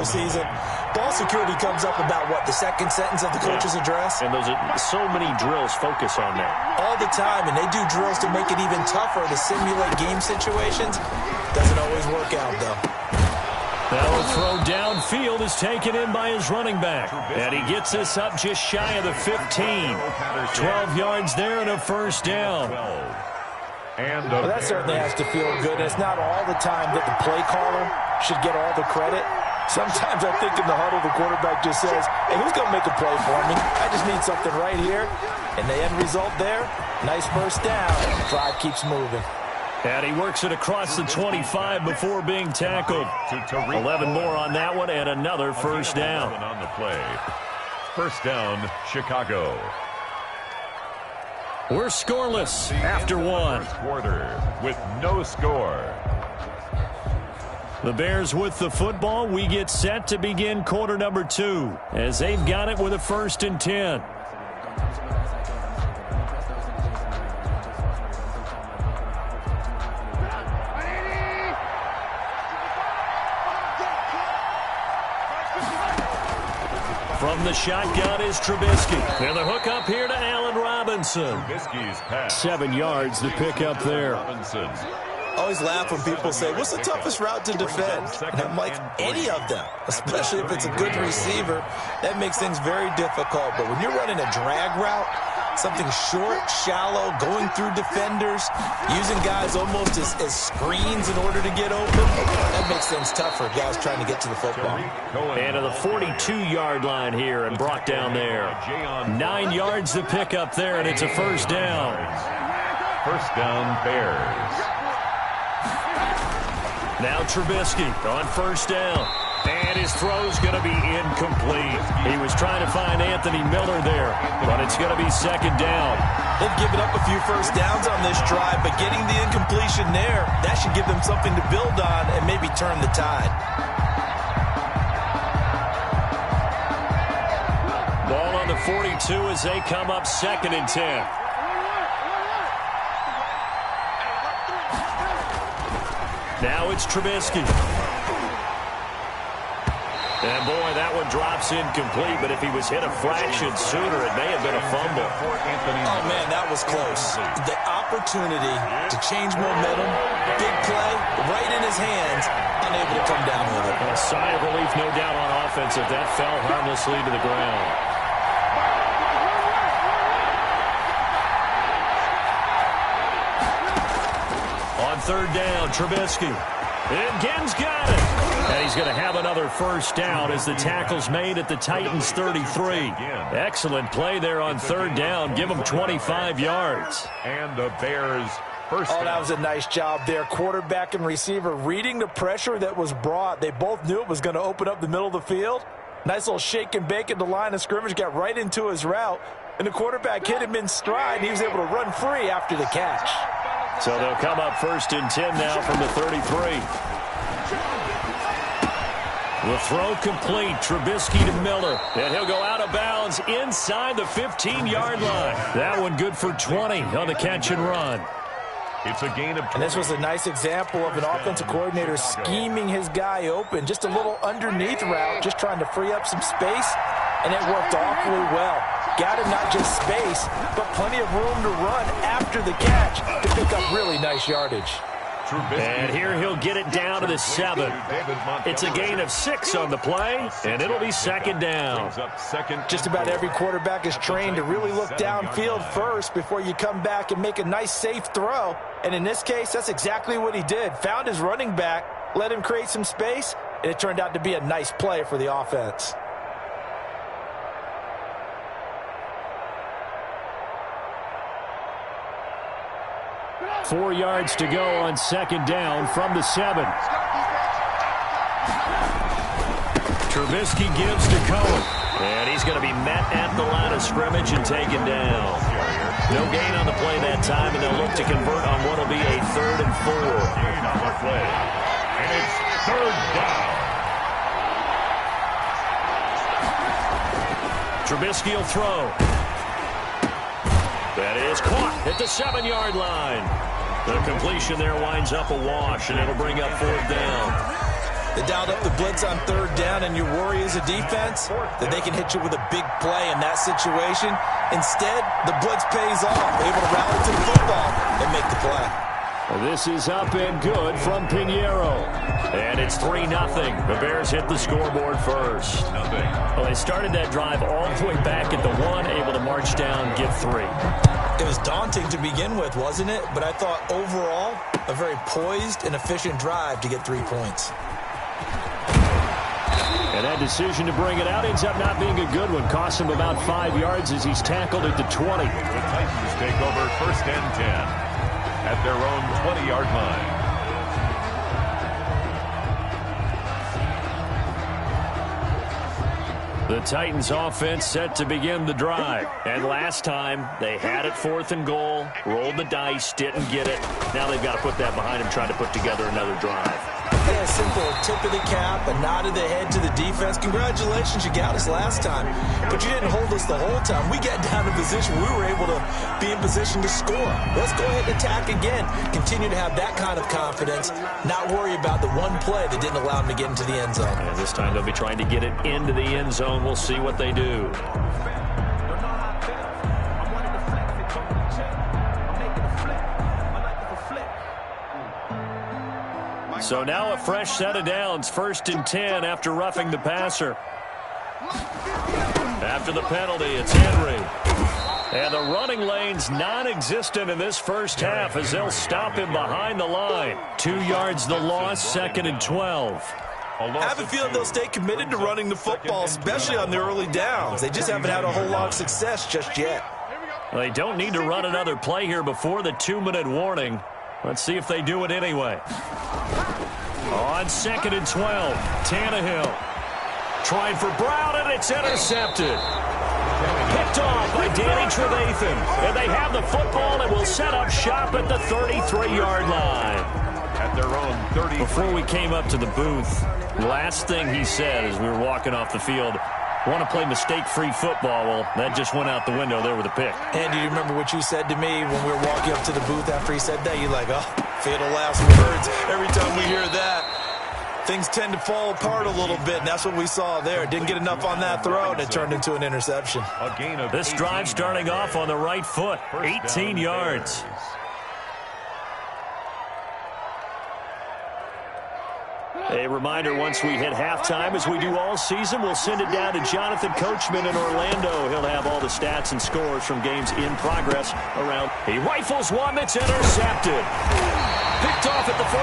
regular season, ball security comes up about, what, the second sentence of the coach's address? And those are so many drills focus on that. All the time, and they do drills to make it even tougher to simulate game situations. Doesn't always work out, though. That will throw downfield is taken in by his running back. And he gets this up just shy of the 15. 12 yards there and a first down. Well, that certainly has to feel good. It's not all the time that the play caller should get all the credit. Sometimes I think in the huddle the quarterback just says, hey, who's going to make a play for me? I just need something right here. And the end result there, nice first down. Drive keeps moving. And he works it across the 25 before being tackled. 11 more on that one and another first down. On the play. First down, Chicago. We're scoreless after one. First quarter with no score. The Bears with the football. We get set to begin quarter number 2 as they've got it with a 1st and 10. From the shotgun is Trubisky. And the hook up here to Allen Robinson. 7 yards to pick up there. I always laugh when people say, what's the toughest route to defend? And I'm like, any of them, especially if it's a good receiver. That makes things very difficult. But when you're running a drag route, something short, shallow, going through defenders, using guys almost as screens in order to get open, that makes things tough for guys trying to get to the football. And to the 42-yard line here and brought down there. 9 yards to pick up there, and it's a first down. First down, Bears. Now Trubisky on first down. And his throw's going to be incomplete. He was trying to find Anthony Miller there, but it's going to be second down. They've given up a few first downs on this drive, but getting the incompletion there, that should give them something to build on and maybe turn the tide. Ball on the 42 as they come up 2nd and 10. Now it's Trubisky. And, boy, that one drops incomplete, but if he was hit a fraction sooner, it may have been a fumble. Oh, man, that was close. The opportunity to change momentum, big play, right in his hands, unable to come down with it. A sigh of relief, no doubt, on offense if that fell harmlessly to the ground. On 3rd down, Trubisky. And Gen's got it. And he's going to have another first down as the tackle's made at the Titans' 33. Excellent play there on 3rd down. Give them 25 yards. And the Bears first down. Oh, that was a nice job there. Quarterback and receiver reading the pressure that was brought. They both knew it was going to open up the middle of the field. Nice little shake and bake at the line of scrimmage. Got right into his route. And the quarterback hit him in stride. He was able to run free after the catch. So they'll come up 1st and 10 now from the 33. The throw complete. Trubisky to Miller. And he'll go out of bounds inside the 15-yard line. That one good for 20 on the catch and run. It's a gain of 20. And this was a nice example of an offensive coordinator scheming his guy open. Just a little underneath route, just trying to free up some space. And it worked awfully well. Got him not just space, but plenty of room to run after the catch to pick up really nice yardage. And here he'll get it down to the 7. It's a gain of 6 on the play, and it'll be second down. Just about every quarterback is trained to really look downfield first before you come back and make a nice, safe throw. And in this case, that's exactly what he did. Found his running back, let him create some space, and it turned out to be a nice play for the offense. Four yards to go on second down from the 7. Trubisky gives to Cohen. And he's going to be met at the line of scrimmage and taken down. No gain on the play that time, and they'll look to convert on what will be a 3rd and 4. Gain on the play. And it's 3rd down. Trubisky will throw. That is caught at the 7-yard line. The completion there winds up a wash, and it'll bring up 4th down. They dialed up the blitz on third down, and your worry as a defense that they can hit you with a big play in that situation. Instead, the blitz pays off, able to rally to the football and make the play. This is up and good from Pinheiro. And it's 3-0. The Bears hit the scoreboard first. Well, they started that drive all the way back at the 1, able to march down, get 3. It was daunting to begin with, wasn't it? But I thought overall, a very poised and efficient drive to get 3 points. And that decision to bring it out ends up not being a good one. Costs him about 5 yards as he's tackled at the 20. The Titans take over 1st and 10 at their own 20-yard line. The Titans offense set to begin the drive. And last time, they had it 4th and goal, rolled the dice, didn't get it. Now they've got to put that behind them, trying to put together another drive. Yeah, a simple tip of the cap, a nod of the head to the defense. Congratulations, you got us last time. But you didn't hold us the whole time. We got down in position. We were able to be in position to score. Let's go ahead and attack again. Continue to have that kind of confidence. Not worry about the one play that didn't allow them to get into the end zone. And this time they'll be trying to get it into the end zone. We'll see what they do. So now a fresh set of downs, 1st and 10 after roughing the passer. After the penalty, it's Henry. And the running lane's non-existent in this first half as they'll stop him behind the line. 2 yards the loss, 2nd and 12. I have a feeling they'll stay committed to running the football, especially on the early downs. They just haven't had a whole lot of success just yet. Well, they don't need to run another play here before the 2-minute warning. Let's see if they do it anyway. On 2nd and 12, Tannehill. Trying for Brown, and it's intercepted. Picked off by Danny Trevathan. And they have the football and will set up shop at the 33-yard line. At their own 30. Before we came up to the booth, last thing he said as we were walking off the field, want to play mistake-free football. Well, that just went out the window there with a pick. And do you remember what you said to me when we were walking up to the booth after he said that? You're like, oh, fatal last words. Every time we hear that, things tend to fall apart a little bit, and that's what we saw there. Didn't get enough on that throw, and it turned into an interception. This drive starting off on the right foot, 18 yards. A reminder, once we hit halftime, as we do all season, we'll send it down to Jonathan Coachman in Orlando. He'll have all the stats and scores from games in progress around. He rifles one that's intercepted. Picked off at the 48,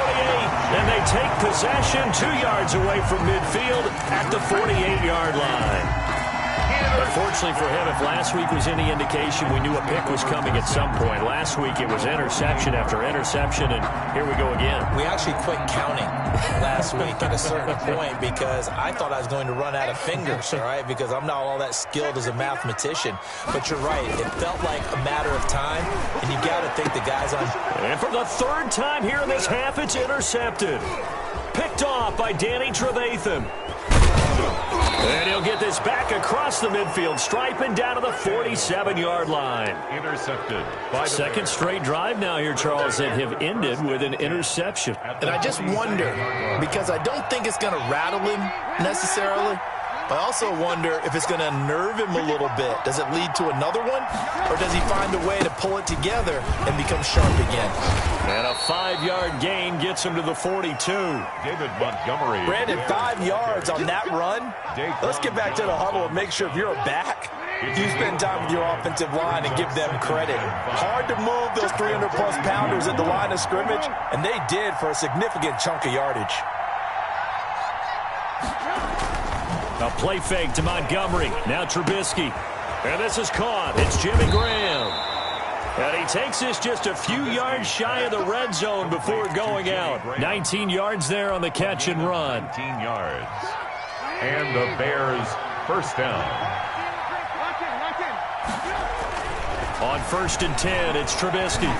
and they take possession 2 yards away from midfield at the 48-yard line. Unfortunately for him, if last week was any indication, we knew a pick was coming at some point. Last week it was interception after interception, and here we go again. We actually quit counting last week at a certain point because I thought I was going to run out of fingers, all right, because I'm not all that skilled as a mathematician. But you're right. It felt like a matter of time, and you got to think the guys on. And for the 3rd time here in this half, it's intercepted. Picked off by Danny Trevathan. And he'll get this back across the midfield stripe and down to the 47-yard line. Intercepted. Second straight drive now here, Charles, that have ended with an interception. And I just wonder, because I don't think it's going to rattle him necessarily, I also wonder if it's going to unnerve him a little bit. Does it lead to another one? Or does he find a way to pull it together and become sharp again? And a 5-yard gain gets him to the 42. David Montgomery. Brandon, 5 yards on that run. Let's get back to the huddle and make sure if you're a back, you spend time with your offensive line and give them credit. Hard to move those 300-plus pounders at the line of scrimmage, and they did for a significant chunk of yardage. A play fake to Montgomery. Now Trubisky. And this is caught. It's Jimmy Graham. And he takes this just a few yards shy of the red zone before going out. 19 yards there on the catch and run. 19 yards. And the Bears first down. On 1st and 10, it's Trubisky.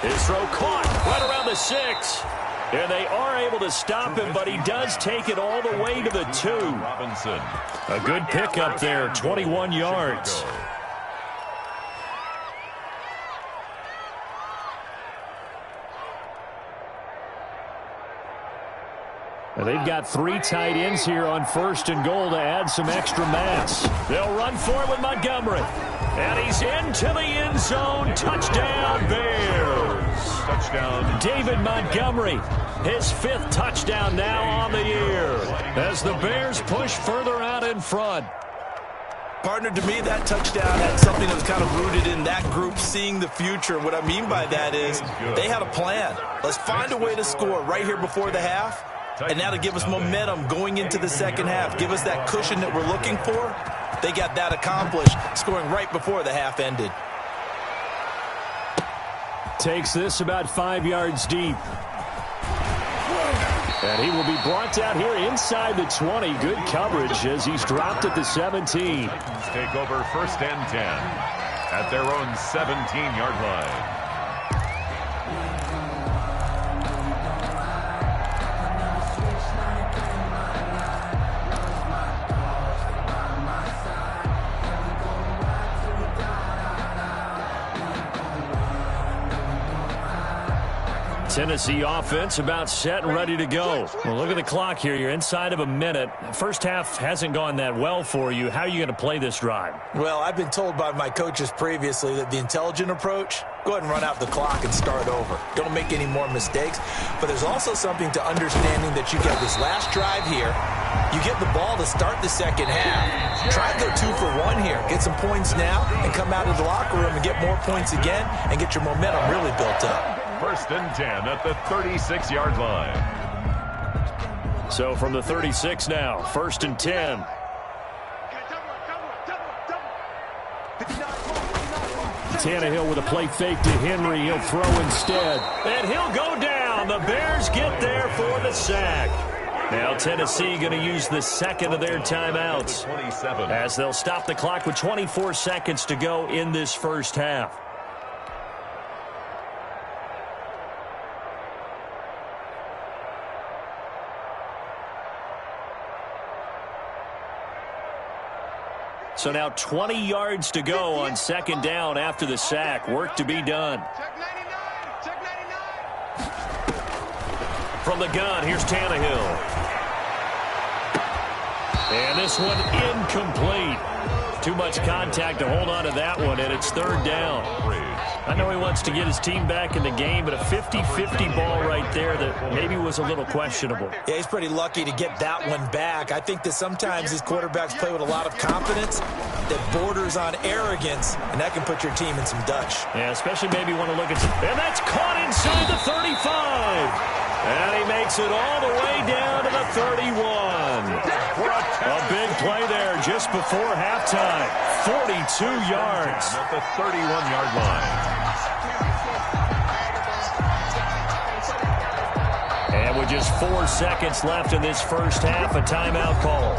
His throw caught right around the 6. And they are able to stop him, but he does take it all the way to the 2. Robinson. A good pickup there, 21 yards. They've got 3 tight ends here on 1st and goal to add some extra mass. They'll run for it with Montgomery. And he's into the end zone. Touchdown, Bears. Touchdown. David Montgomery, his 5th touchdown now on the year as the Bears push further out in front. Partner, to me, that touchdown had something that was kind of rooted in that group seeing the future. What I mean by that is they had a plan. Let's find a way to score right here before the half, and that'll give us momentum going into the second half. Give us that cushion that we're looking for. They got that accomplished, scoring right before the half ended. Takes this about 5 yards deep. And he will be brought down here inside the 20. Good coverage as he's dropped at the 17. Titans take over 1st and 10 at their own 17-yard line. Tennessee offense about set and ready to go. Well, look at the clock here. You're inside of a minute. First half hasn't gone that well for you. How are you going to play this drive? Well, I've been told by my coaches previously that the intelligent approach, go ahead and run out the clock and start over. Don't make any more mistakes. But there's also something to understanding that you get this last drive here. You get the ball to start the second half. Try to go 2 for 1 here. Get some points now and come out of the locker room and get more points again and get your momentum really built up. 1st and 10 at the 36-yard line. So from the 36 now, 1st and 10. Tannehill with a play fake to Henry. He'll throw instead. And he'll go down. The Bears get there for the sack. Now Tennessee going to use the 2nd of their timeouts as they'll stop the clock with 24 seconds to go in this first half. So now 20 yards to go on 2nd down after the sack. Work to be done. From the gun, here's Tannehill. And this one incomplete. Too much contact to hold on to that one, and it's 3rd down. I know he wants to get his team back in the game, but a 50-50 ball right there that maybe was a little questionable. Yeah, he's pretty lucky to get that one back. I think that sometimes these quarterbacks play with a lot of confidence that borders on arrogance, and that can put your team in some Dutch. Yeah, especially maybe want to look at... And that's caught inside the 35. And he makes it all the way down to the 31. A big play there just before halftime. 42 yards. At the 31-yard line. And with just 4 seconds left in this first half, a timeout call.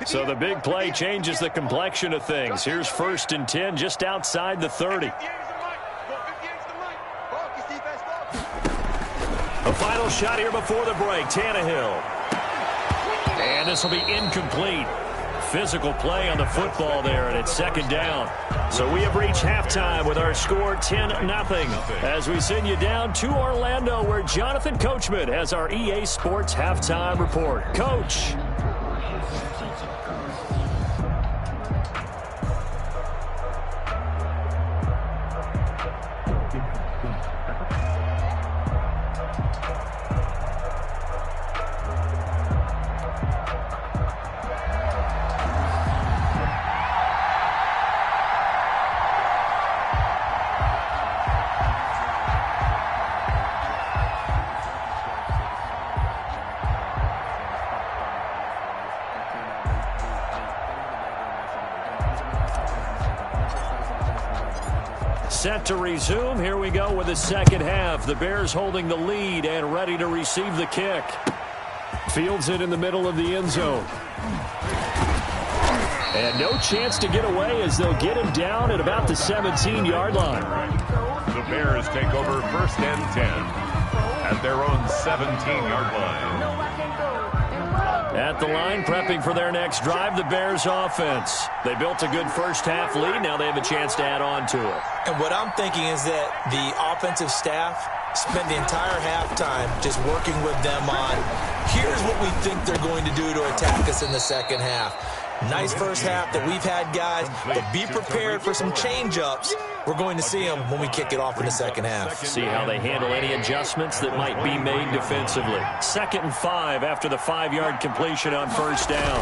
So the big play changes the complexion of things. Here's 1st and 10 just outside the 30. A final shot here before the break. Tannehill. And this will be incomplete. Physical play on the football there, and it's 2nd down. So we have reached halftime with our score 10-0 as we send you down to Orlando where Jonathan Coachman has our EA Sports halftime report. Coach. Set to resume. Here we go with the second half. The Bears holding the lead and ready to receive the kick. Fields it in the middle of the end zone. And no chance to get away as they'll get him down at about the 17-yard line. The Bears take over 1st and 10 at their own 17-yard line. At the line, prepping for their next drive, the Bears offense. They built a good first-half lead. Now they have a chance to add on to it. And what I'm thinking is that the offensive staff spent the entire halftime just working with them on, here's what we think they're going to do to attack us in the second half. Nice first half that we've had, guys, but be prepared for some change-ups. We're going to see them when we kick it off in the second half. See how they handle any adjustments that might be made defensively. 2nd and 5 after the 5-yard completion on 1st down.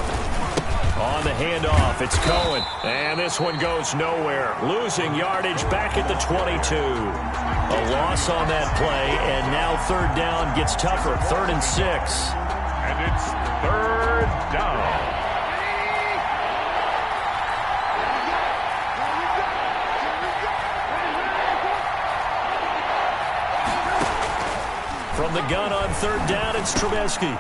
On the handoff, it's Cohen. And this one goes nowhere. Losing yardage back at the 22. A loss on that play, and now 3rd down gets tougher. 3rd and 6. And it's 3rd down. From the gun on 3rd down, it's Trubisky.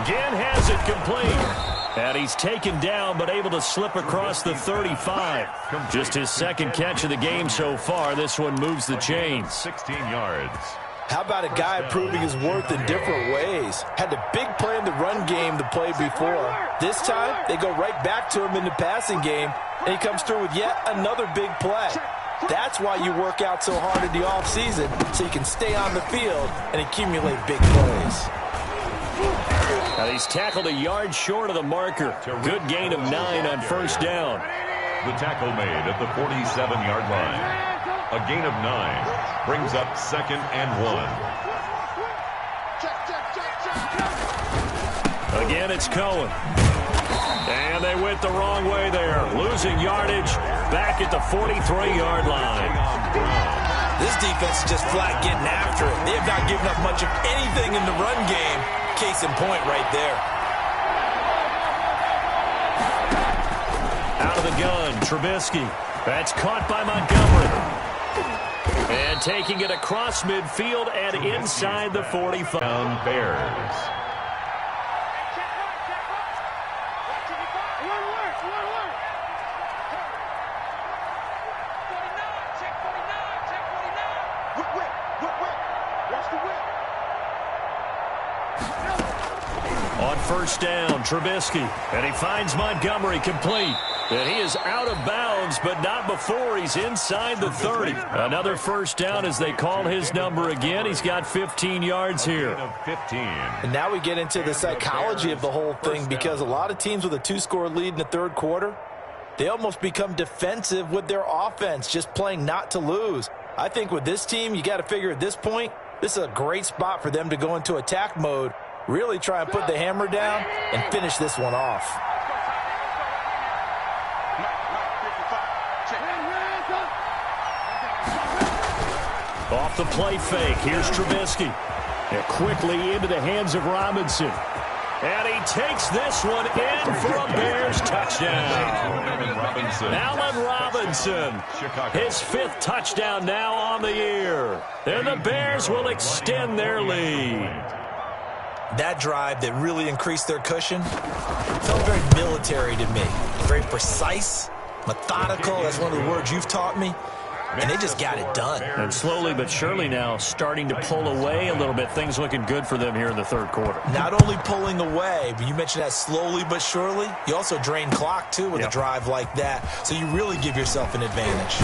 Again has it complete. And he's taken down, but able to slip across the 35. Just his 2nd catch of the game so far. This one moves the chains. 16 yards. How about a guy proving his worth in different ways? Had a big play in the run game the play before. This time, they go right back to him in the passing game, and he comes through with yet another big play. That's why you work out so hard in the offseason, so you can stay on the field and accumulate big plays. Now he's tackled a yard short of the marker. Good gain of 9 on 1st down. The tackle made at the 47-yard line. A gain of 9 brings up 2nd and 1. Again, it's Cohen. And they went the wrong way there. Losing yardage back at the 43-yard line. This defense is just flat getting after it. They have not given up much of anything in the run game. Case in point right there. Out of the gun, Trubisky. That's caught by Montgomery. And taking it across midfield and inside the 45. Down Bears. On 1st down, Trubisky. And he finds Montgomery complete. And he is out of bounds, but not before he's inside the 30. Another 1st down as they call his number again. He's got 15 yards here. And now we get into the psychology of the whole thing, because a lot of teams with a 2-score lead in the 3rd quarter, they almost become defensive with their offense, just playing not to lose. I think with this team, you got to figure at this point, this is a great spot for them to go into attack mode, really try and put the hammer down and finish this one off. Off the play fake, here's Trubisky. And quickly into the hands of Robinson. And he takes this one in for a Bears touchdown. Allen Robinson, his 5th touchdown now on the year. And the Bears will extend their lead. That drive that really increased their cushion felt very military to me. Very precise, methodical. That's one of the words you've taught me. And they just got it done. And slowly but surely now starting to pull away a little bit. Things looking good for them here in the 3rd quarter. Not only pulling away, but you mentioned that slowly but surely. You also drain clock, too, with a drive like that. So you really give yourself an advantage.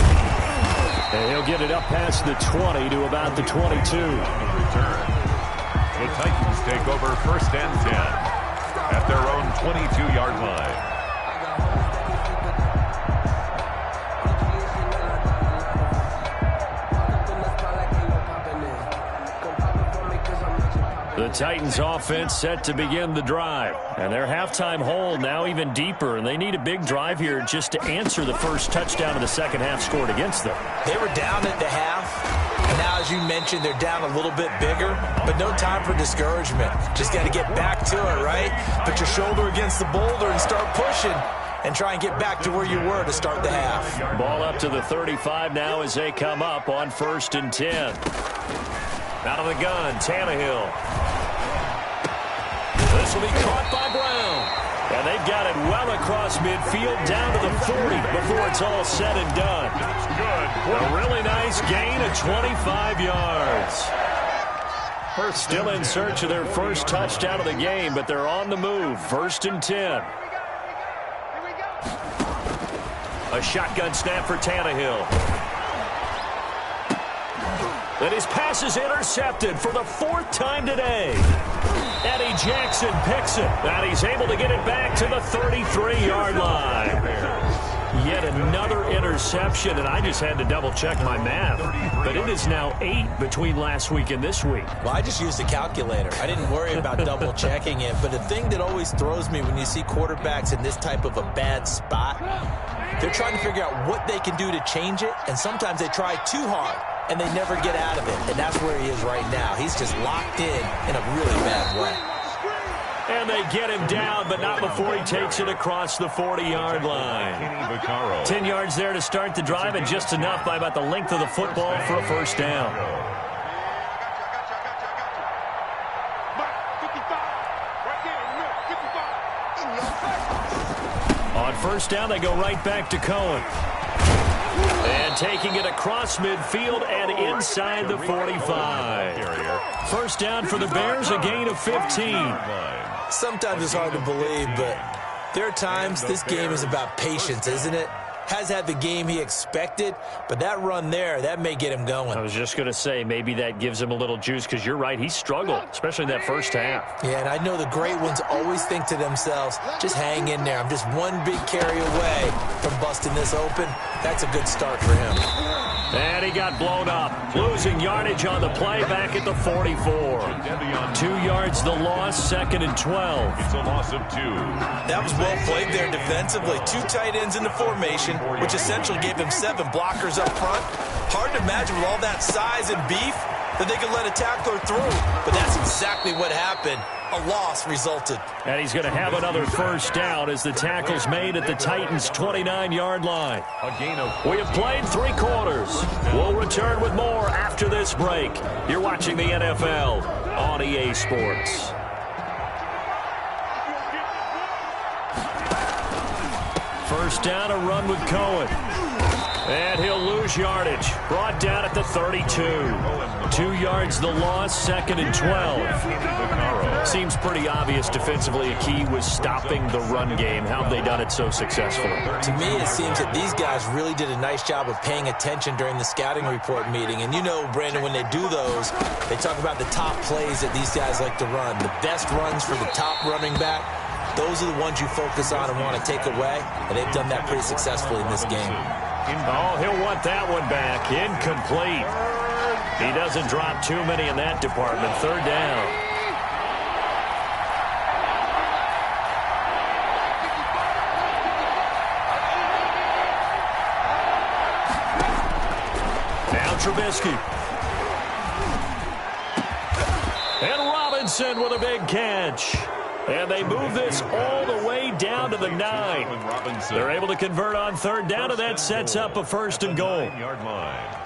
And he'll get it up past the 20 to about the 22. The Titans take over 1st and 10 at their own 22-yard line. The Titans offense set to begin the drive. And their halftime hole now even deeper. And they need a big drive here just to answer the first touchdown of the second half scored against them. They were down at the half. And now, as you mentioned, they're down a little bit bigger. But no time for discouragement. Just got to get back to it, right? Put your shoulder against the boulder and start pushing. And try and get back to where you were to start the half. Ball up to the 35 now as they come up on 1st and 10. Out of the gun, Tannehill. This will be caught by Brown. And they've got it well across midfield down to the 40 before it's all said and done. That's good. A really nice gain of 25 yards. Still in search of their first touchdown of the game, but they're on the move. 1st and 10. A shotgun snap for Tannehill. And his pass is intercepted for the 4th time today. Eddie Jackson picks it, and he's able to get it back to the 33-yard line. Yet another interception, and I just had to double-check my math. But it is now 8 between last week and this week. Well, I just used a calculator. I didn't worry about double-checking it. But the thing that always throws me when you see quarterbacks in this type of a bad spot, they're trying to figure out what they can do to change it, and sometimes they try too hard, and they never get out of it. And that's where he is right now. He's just locked in a really bad way. And they get him down, but not before he takes it across the 40-yard line. 10 yards there to start the drive, and just enough by about the length of the football for a first down. On first down, they go right back to Cohen. And taking it across midfield and inside the 45. First down for the Bears, a gain of 15. Sometimes it's hard to believe, but there are times this game is about patience, isn't it? Has had the game he expected, but that run there, that may get him going. I was just going to say, maybe that gives him a little juice, because you're right, he struggled, especially in that first half. Yeah, and I know the great ones always think to themselves, just hang in there. I'm just one big carry away from busting this open. That's a good start for him. And he got blown up, losing yardage on the play back at the 44. 2 yards the loss, 2nd and 12. It's a loss of 2. That was well played there defensively. 2 tight ends in the formation, which essentially gave him 7 blockers up front. Hard to imagine with all that size and beef that they could let a tackler through. But that's exactly what happened. A loss resulted. And he's going to have another first down as the tackle's made at the Titans' 29-yard line. A gain of... We have played 3 quarters. We'll return with more after this break. You're watching the NFL on EA Sports. First down, a run with Cohen. And he'll lose yardage. Brought down at the 32. 2 yards the loss, 2nd and 12. Seems pretty obvious defensively a key was stopping the run game. How have they done it so successfully? To me, it seems that these guys really did a nice job of paying attention during the scouting report meeting. And you know, Brandon, when they do those, they talk about the top plays that these guys like to run. The best runs for the top running back. Those are the ones you focus on and want to take away. And they've done that pretty successfully in this game. Oh, he'll want that one back. Incomplete. He doesn't drop too many in that department. 3rd down. Now Trubisky. And Robinson with a big catch. And they move this all the way down to the 9. They're able to convert on 3rd down, and that sets up a 1st and goal. Yard line.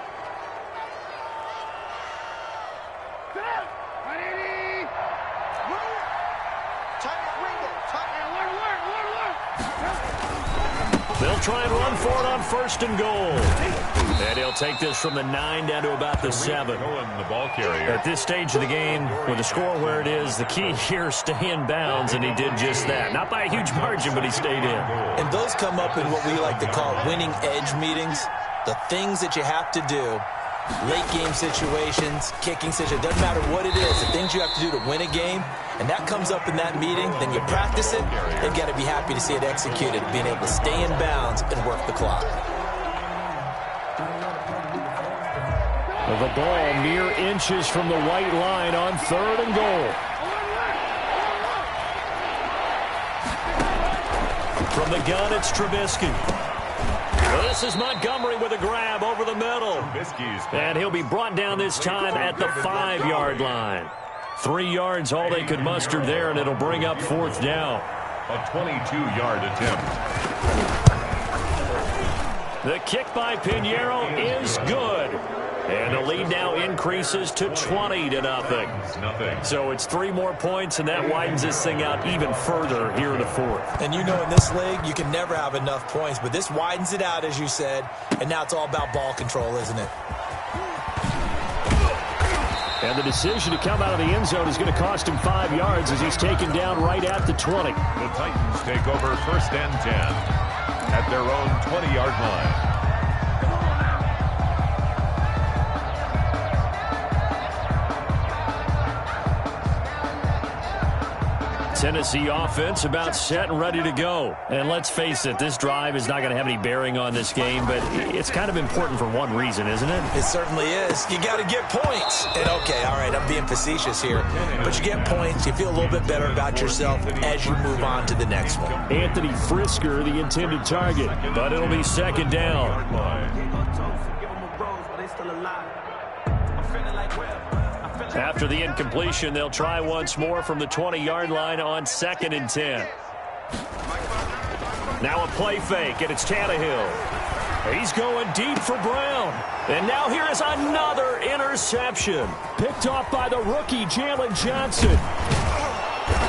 They'll try and run for it on 1st and goal. And he'll take this from the 9 down to about the 7. The ball carrier. At this stage of the game, with the score where it is, the key here is stay in bounds, and he did just that. Not by a huge margin, but he stayed in. And those come up in what we like to call winning edge meetings. The things that you have to do, late game situations, kicking situations, doesn't matter what it is, the things you have to do to win a game, and that comes up in that meeting, then you practice it, they've got to be happy to see it executed, being able to stay in bounds and work the clock. The ball mere inches from the white line on 3rd and goal. From the gun, it's Trubisky. This is Montgomery with a grab over the middle. And he'll be brought down this time at the 5-yard line. 3 yards, all they could muster there, and it'll bring up 4th down. A 22-yard attempt. The kick by Pinheiro is good. And the lead now increases to 20-0. So it's 3 more points, and that widens this thing out even further here in the fourth. And you know in this league, you can never have enough points, but this widens it out, as you said, and now it's all about ball control, isn't it? And the decision to come out of the end zone is going to cost him 5 yards as he's taken down right at the 20. The Titans take over 1st and 10 at their own 20-yard line. Tennessee offense about set and ready to go. And let's face it, this drive is not going to have any bearing on this game, but it's kind of important for one reason, isn't it? It certainly is. You got to get points. And okay, all right, I'm being facetious here, but you get points, you feel a little bit better about yourself as you move on to the next one. Anthony Frisker, the intended target, but it'll be 2nd down. After the incompletion, they'll try once more from the 20-yard line on 2nd and 10. Now a play fake, and it's Tannehill. He's going deep for Brown. And now here is another interception. Picked off by the rookie, Jalen Johnson.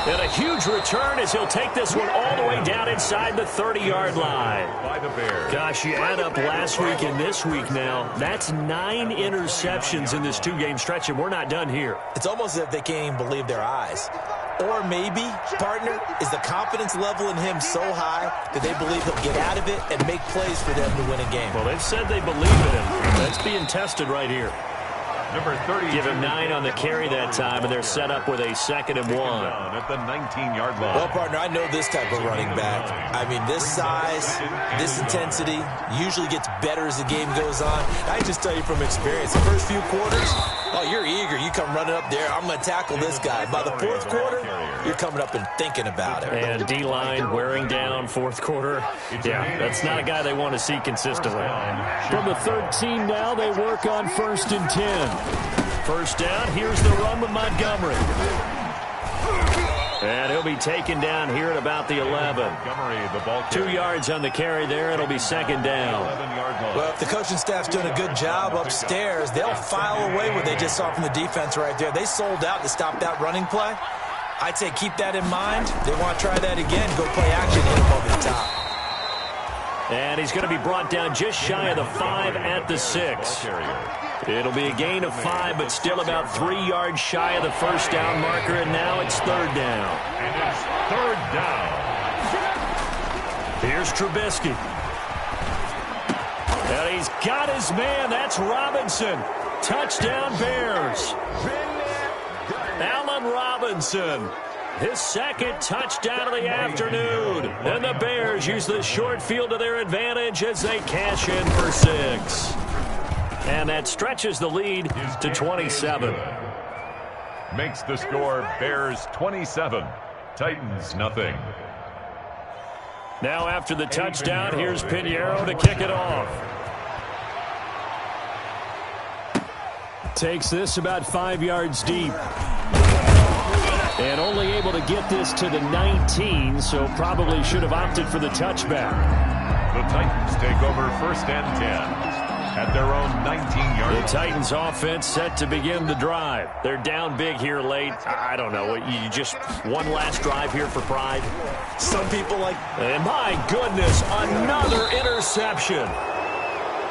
And a huge return as he'll take this one all the way down inside the 30-yard line. By the Bears. Gosh, you add up last week and this week now. That's 9 interceptions in this 2-game stretch, and we're not done here. It's almost as if they can't even believe their eyes. Or maybe, partner, is the confidence level in him so high that they believe he'll get out of it and make plays for them to win a game. Well, they've said they believe in him. That's being tested right here. Number 30. Give him 9 on the carry that time, and they're set up with a 2nd and 1. At the 19-yard line. Well, partner, I know this type of running back. I mean, this size, this intensity usually gets better as the game goes on. I just tell you from experience, the first few quarters, oh, you're eager. You come running up there, I'm going to tackle this guy. By the 4th quarter, you're coming up and thinking about it. And D-line wearing down 4th quarter. Yeah, that's not a guy they want to see consistently. From the 13 now, they work on 1st and 10. 1st down, here's the run with Montgomery. And he'll be taken down here at about the 11. 2 yards on the carry there. It'll be 2nd down. Well, if the coaching staff's doing a good job upstairs, they'll file away what they just saw from the defense right there. They sold out to stop that running play. I'd say keep that in mind. They want to try that again. Go play action, hit him over the top. And he's going to be brought down just shy of the 5 at the 6. It'll be a gain of 5, but still about 3 yards shy of the 1st down marker, and now it's 3rd down. And it's 3rd down. Here's Trubisky. And he's got his man. That's Robinson. Touchdown, Bears. Allen Robinson. His 2nd touchdown of the afternoon. And the Bears use the short field to their advantage as they cash in for 6. And that stretches the lead to 27. Makes the score Bears 27, Titans nothing. Now after the touchdown, here's Pinheiro to kick it off. Takes this about 5 yards deep. And only able to get this to the 19, so probably should have opted for the touchback. The Titans take over 1st and 10. At their own 19-yard line. The Titans offense set to begin the drive. They're down big here late. I don't know. You just one last drive here for pride. Some people like... And my goodness, another interception.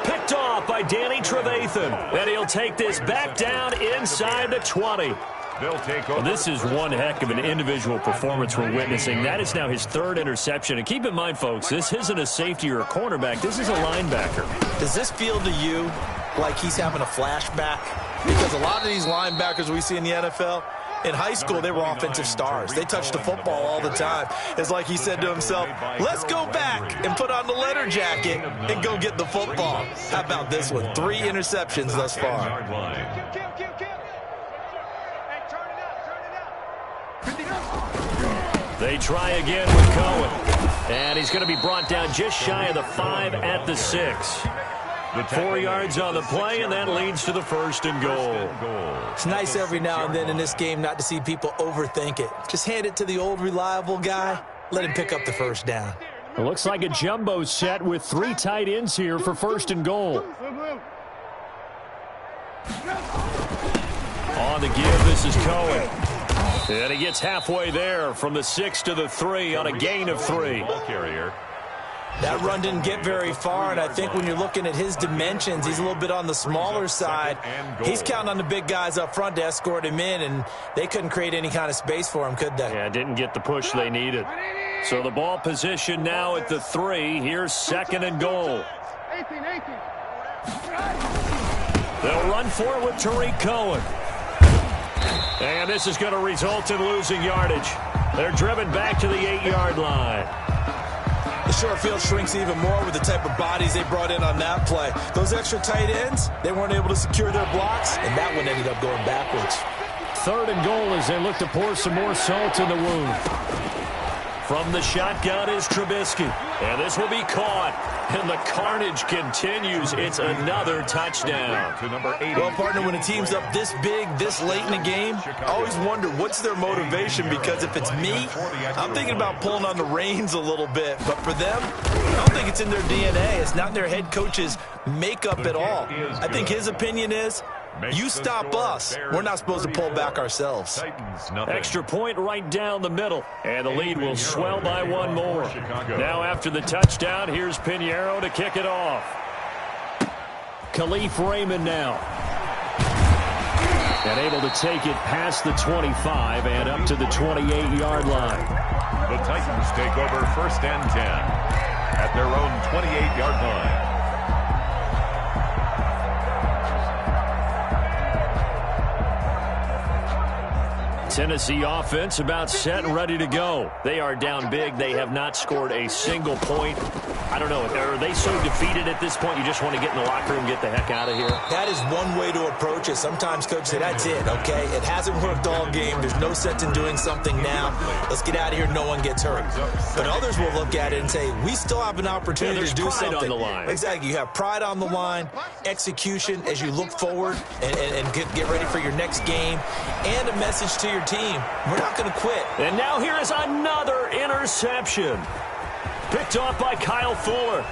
Picked off by Danny Trevathan. And he'll take this back down inside the 20. They'll take over. Well, this is one heck of an individual performance we're witnessing. That is now his 3rd interception. And keep in mind, folks, this isn't a safety or a cornerback. This is a linebacker. Does this feel to you like he's having a flashback? Because a lot of these linebackers we see in the NFL, in high school, they were offensive stars. They touched the football all the time. It's like he said to himself, let's go back and put on the letter jacket and go get the football. How about this one? 3 interceptions thus far. They try again with Cohen. And he's going to be brought down just shy of the 5 at the 6. 4 yards on the play, and that leads to the 1st and goal. It's nice every now and then in this game not to see people overthink it. Just hand it to the old reliable guy. Let him pick up the 1st down. It looks like a jumbo set with 3 tight ends here for 1st and goal. On the give, this is Cohen. And he gets halfway there from the 6 to the 3 on a gain of 3. Ball carrier. That run didn't get very far, and I think when you're looking at his dimensions, he's a little bit on the smaller side. He's counting on the big guys up front to escort him in, and they couldn't create any kind of space for him, could they? Yeah, didn't get the push they needed. So the ball position now at the 3. Here's 2nd and goal. They'll run for it with Tariq Cohen. And this is going to result in losing yardage. They're driven back to the 8-yard line. The short field shrinks even more with the type of bodies they brought in on that play. Those extra tight ends, they weren't able to secure their blocks, and that one ended up going backwards. 3rd and goal as they look to pour some more salt in the wound. From the shotgun is Trubisky. And this will be caught. And the carnage continues. It's another touchdown. To number 80. Well, partner, when a team's up this big, this late in the game, I always wonder what's their motivation, because if it's me, I'm thinking about pulling on the reins a little bit. But for them, I don't think it's in their DNA. It's not in their head coach's makeup at all. I think his opinion is, you stop us, we're not supposed to pull back ourselves. Extra point right down the middle. And the lead will swell by 1 more. Now after the touchdown, here's Pinheiro to kick it off. Khalif Raymond now. And able to take it past the 25 and up to the 28-yard line. The Titans take over 1st and 10 at their own 28-yard line. Tennessee offense about set and ready to go. They are down big. They have not scored a single point. I don't know. Are they so defeated at this point you just want to get in the locker room and get the heck out of here? That is one way to approach it. Sometimes coaches say, that's it, okay? It hasn't worked all game. There's no sense in doing something now. Let's get out of here. No one gets hurt. But others will look at it and say, we still have an opportunity to do something. On the line. Exactly. You have pride on the line, execution as you look forward and get ready for your next game, and a message to your team. We're not going to quit. And now here is another interception. Picked off by Kyle Fuller.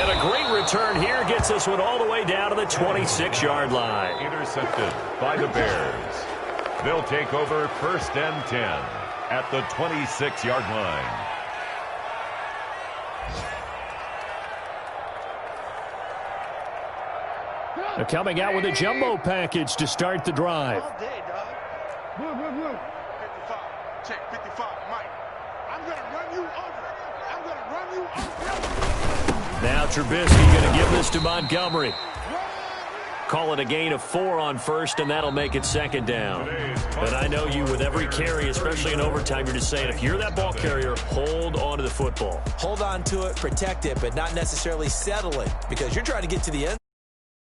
And a great return here gets this one all the way down to the 26-yard line. Intercepted by the Bears. They'll take over 1st and 10 at the 26-yard line. They're coming out with a jumbo package to start the drive. Look. 55. Check 55. Mike. I'm going to run you over. I'm going to run you over. Now Trubisky going to give this to Montgomery. Call it a gain of 4 on 1st, and that'll make it 2nd down. But I know you, with every carry, especially in overtime, you're just saying, if you're that ball carrier, hold on to the football. Hold on to it, protect it, but not necessarily settle it, because you're trying to get to the end.